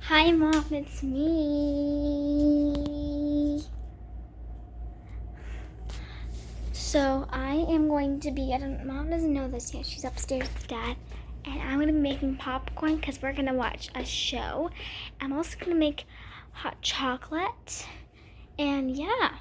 Hi Mom, it's me. So I am going to be, Mom doesn't know this yet, she's upstairs with Dad. And I'm going to be making popcorn because we're going to watch a show. I'm also going to make hot chocolate. And yeah.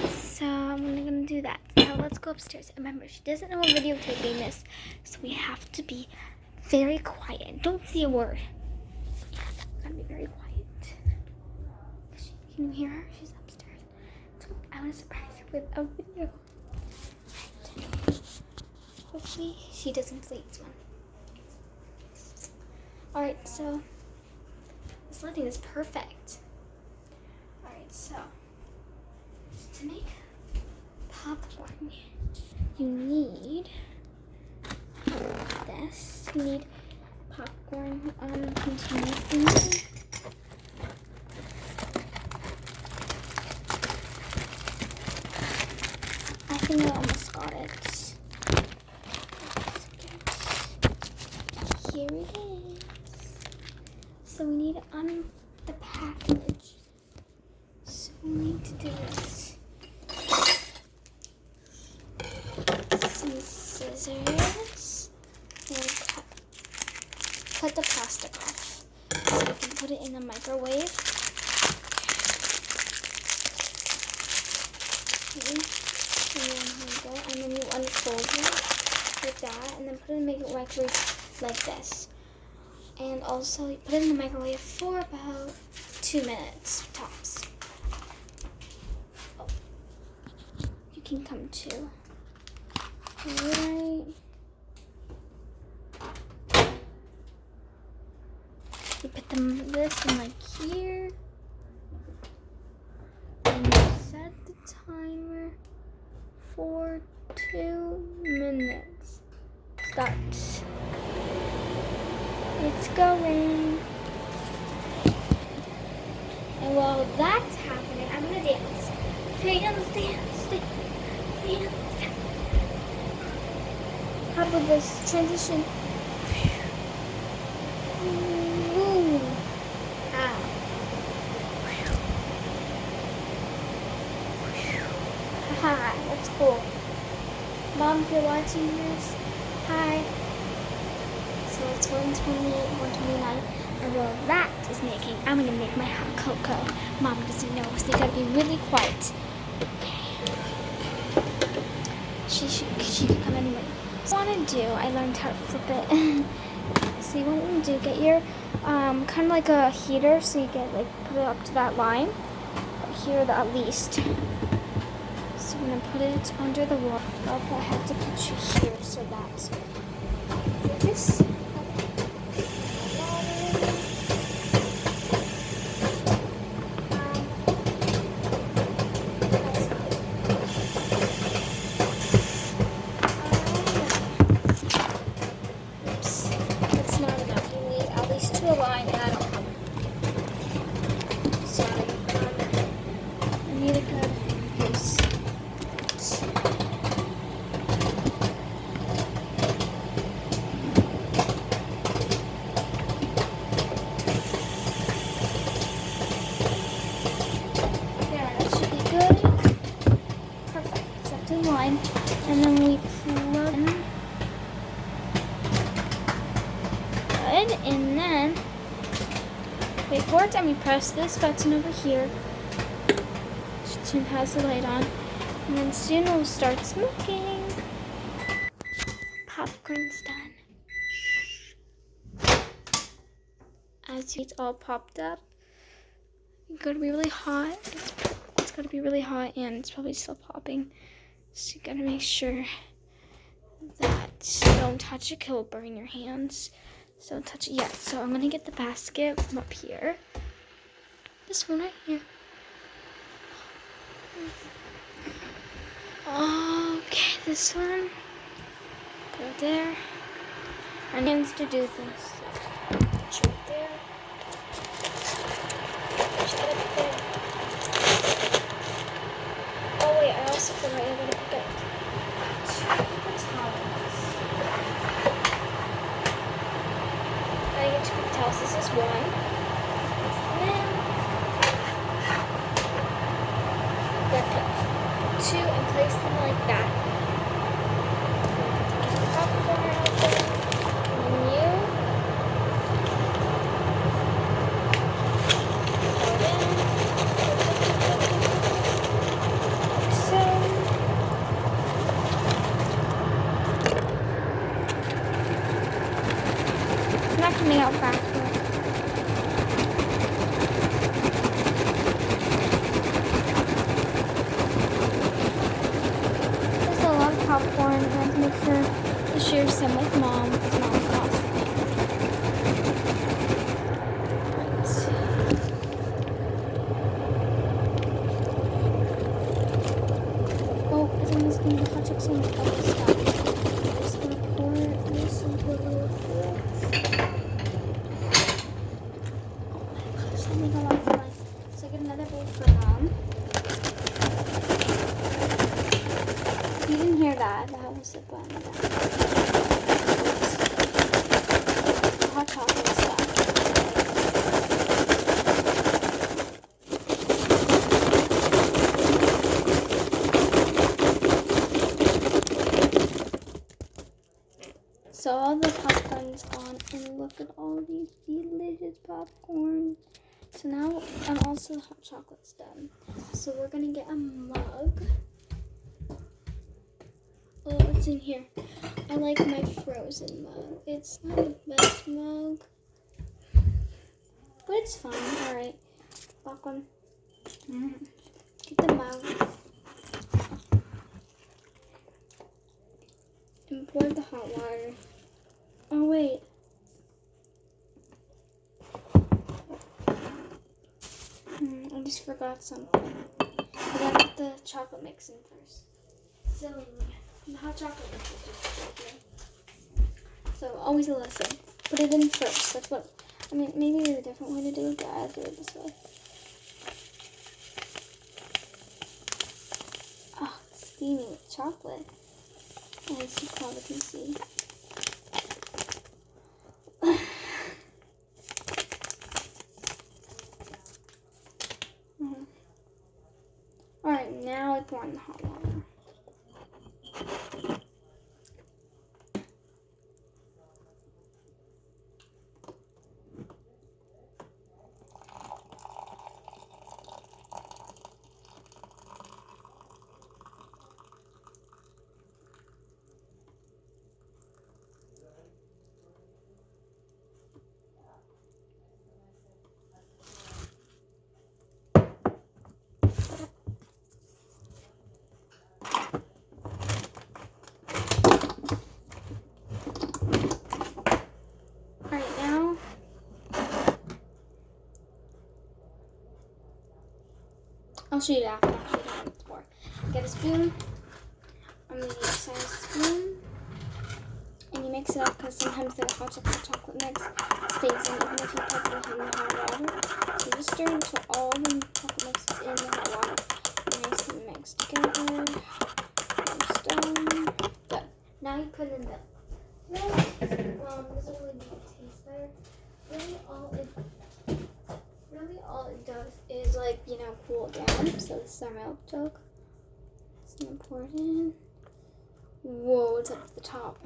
So I'm going to do that. Now let's go upstairs. Remember, she doesn't know we're videotaping this. So we have to be very quiet. Don't say a word. We're going to be very quiet. Can you hear her? She's upstairs. So I want to surprise her with a video. Hopefully she doesn't sleep this one. Alright, so this lighting is perfect. Alright, so to make popcorn, you need this. You need popcorn container thingy. I think I almost got it. Here it is. So we need it on the package. So we need to do this. Some scissors and cut the plastic off. So we can put it in the microwave. Okay. And then here we go. And then you unfold it like that, and then put it in the microwave like this. And also you put it in the microwave for about 2 minutes tops. Oh. You can come too. Alright. You put this in like here. And you set the timer for 2 minutes. Start. It's going. And while that's happening, I'm gonna dance. Dance, dance, dance, dance. How about this transition? Ooh. Ah. Haha, that's cool. Mom, if you're watching this, hi. So it's 128, 129. And while that is making, I'm going to make my hot cocoa. Mom doesn't know, so you got to be really quiet. Okay. She could come anyway. So what I want to do, I learned how to flip it. So you want to do, get your, kind of like a heater, so you get, like, put it up to that line. Here at least. So I'm going to put it under the wall. I have to put you here, so that's this. Line and I don't have it. Sorry. I need a good piece. There, that should be good. Perfect. Set the line. And then we plug in. Good. And then wait for it, and we press this button over here. It has the light on. And then soon we'll start smoking. Popcorn's done. As it's all popped up, it's gotta be really hot. It's gotta be really hot, and it's probably still popping. So you gotta make sure that you don't touch it, 'cause it will burn your hands. So don't touch it yet. So I'm gonna get the basket from up here. This one right here. Okay, this one. Go there. Our hands to do this. Push it there. Push that up there. Oh wait, I also forgot I gotta pick up 2 paper towels. I get 2 paper towels. This is mix one. Then pick two and place them like that. Get the popcorn out there. And then you pour it in. Like so. It's not coming out fast. Popcorn, and I have to make sure to share some with Mom because Mom's awesome. Right. Oh, I think this is going to be hot chocolate so much other stuff. I'm just going to pour this into a little bowl. Oh my gosh, that made a lot of noise. So I get another bowl for Mom. If you didn't hear that was the button. Hot chocolate stuff. So all the popcorn's gone, and look at all these delicious popcorn. So now, and also the hot chocolate's done. So we're gonna get a mug. Oh, what's in here? I like my frozen mug. It's not the best mug, but it's fine. All right, popcorn. Get the mug and pour the hot water. Oh wait. I just forgot something. I gotta put the chocolate mix in first. So the hot chocolate mix is just chocolate. So always a lesson. Put it in first. That's what, I mean, maybe there's a different way to do it, but I do it this way. Oh, it's steamy with chocolate. As you probably can see. Alright, now I pour in the hot water. I'll show you after. I'll show you how it's for. Get a spoon, a medium-sized spoon, and you mix it up because sometimes the hot chocolate mix stays in even if you put it in the hot water. So just stir until all the chocolate mix is in the hot water. Nice and mixed together. Almost done. Done. Now you put in the milk. Doesn't really make it taste better. Really all it does is cool it down. So this is our milk jug. Just gonna pour it in. Whoa, it's up at the top.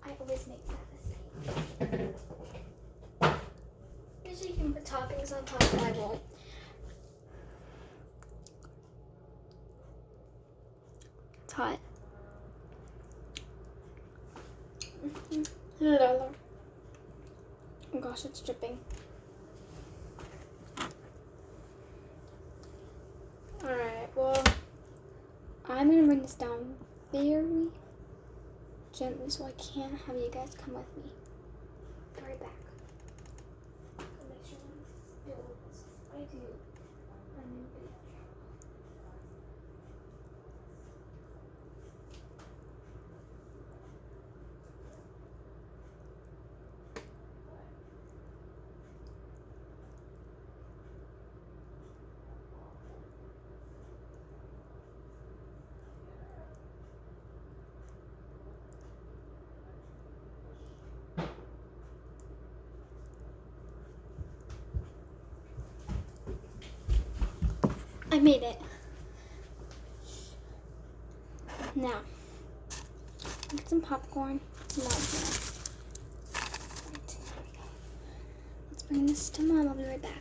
I always make that mistake. Usually you can put toppings on top, but I won't. It's hot. Oh gosh, it's dripping. Alright, well, I'm going to bring this down very gently so I can't have you guys come with me. Be right back. Make sure I spill this. I do. I'm in big trouble. I made it. Now, get some popcorn. No, let's bring this to Mom. I'll be right back.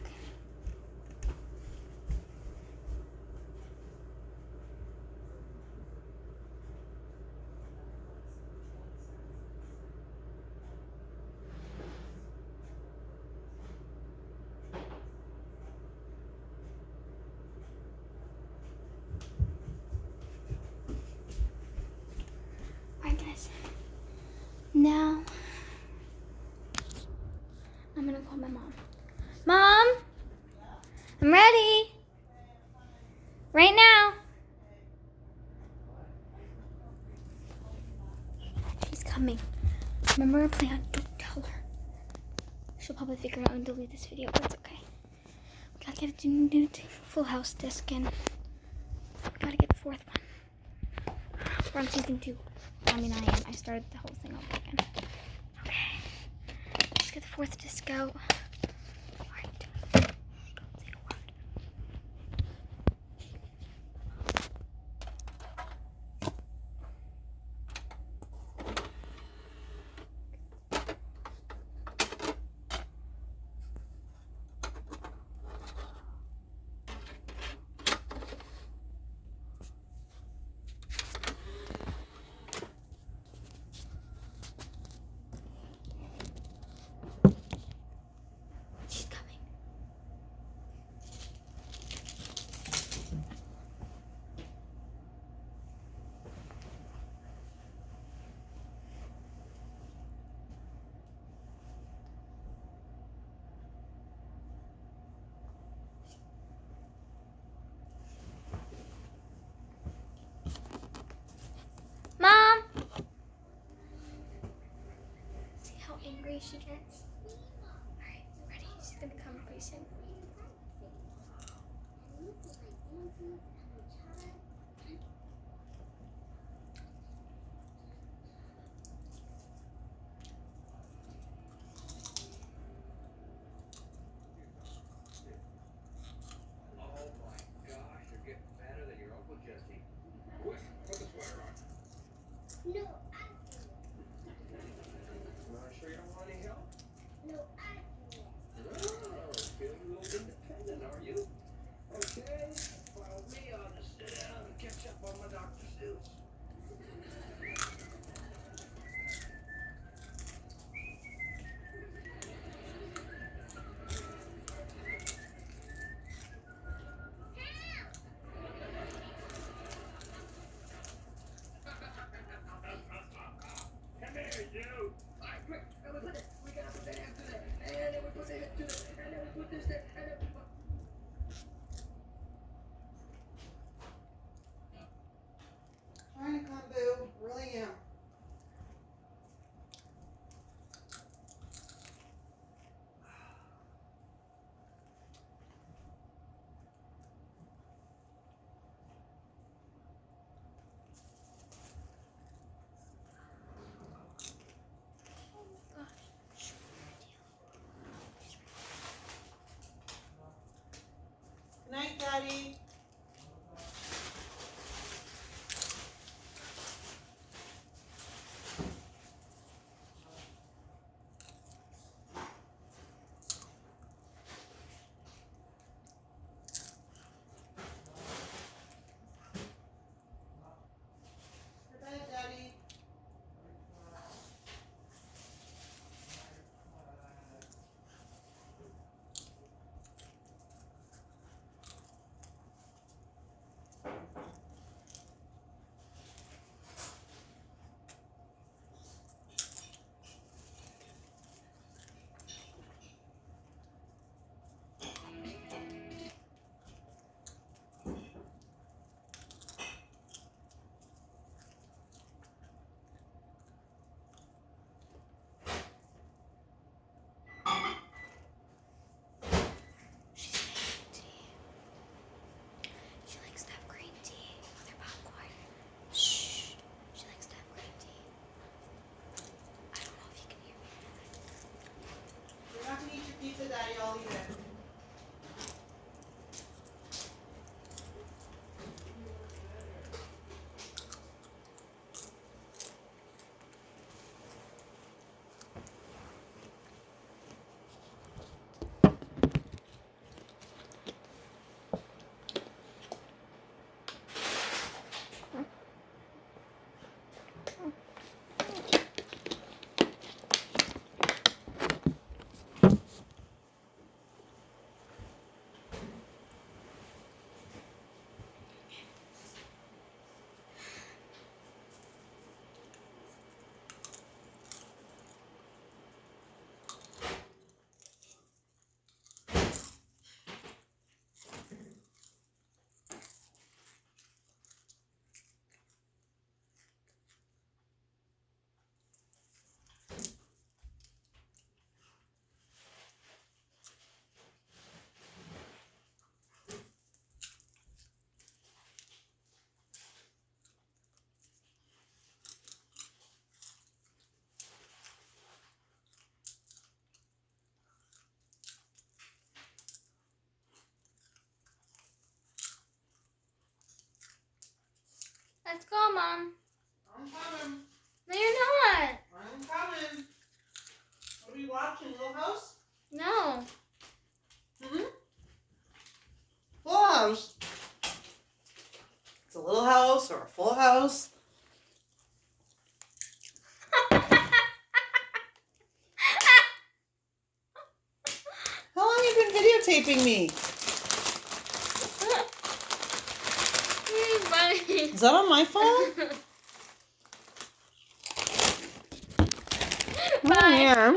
Alright guys, now I'm gonna call my mom. Mom, I'm ready. Right now. She's coming. Remember our plan, don't tell her. She'll probably figure out and delete this video, but it's okay. We gotta get a new Full House disc in. We gotta get the 4th one. We're on season 2. I mean, I started the whole thing over again. Okay. Let's get the 4th disc out. Alright. Don't say a word. She's coming. Mom! See how angry she gets? Alright, ready? She's gonna come pretty soon. No, well, sure you don't want any help? No, I do it. Oh, feeling a little independent, are you? Okay, follow me. I'll just sit down and catch up on my Dr. Seuss. Come here, you. All right, quick. And we put this. We got to put the hand to that. And then we put the head to that. And then we put this there. And then we put... Trying to come, boo. Really am. Good night, Daddy. Good night, Daddy. She's making tea. She likes to have green tea with her popcorn. Shh. She likes to have green tea. I don't know if you can hear me. You're not gonna eat your pizza, Daddy. I'll eat it. Let's go, Mom. I'm coming. No, you're not. I'm coming. What are we watching? Little House? No. Mm-hmm. Full House. It's a little house or a full house. How long have you been videotaping me? Funny. Is that on my phone? Bye. Yeah.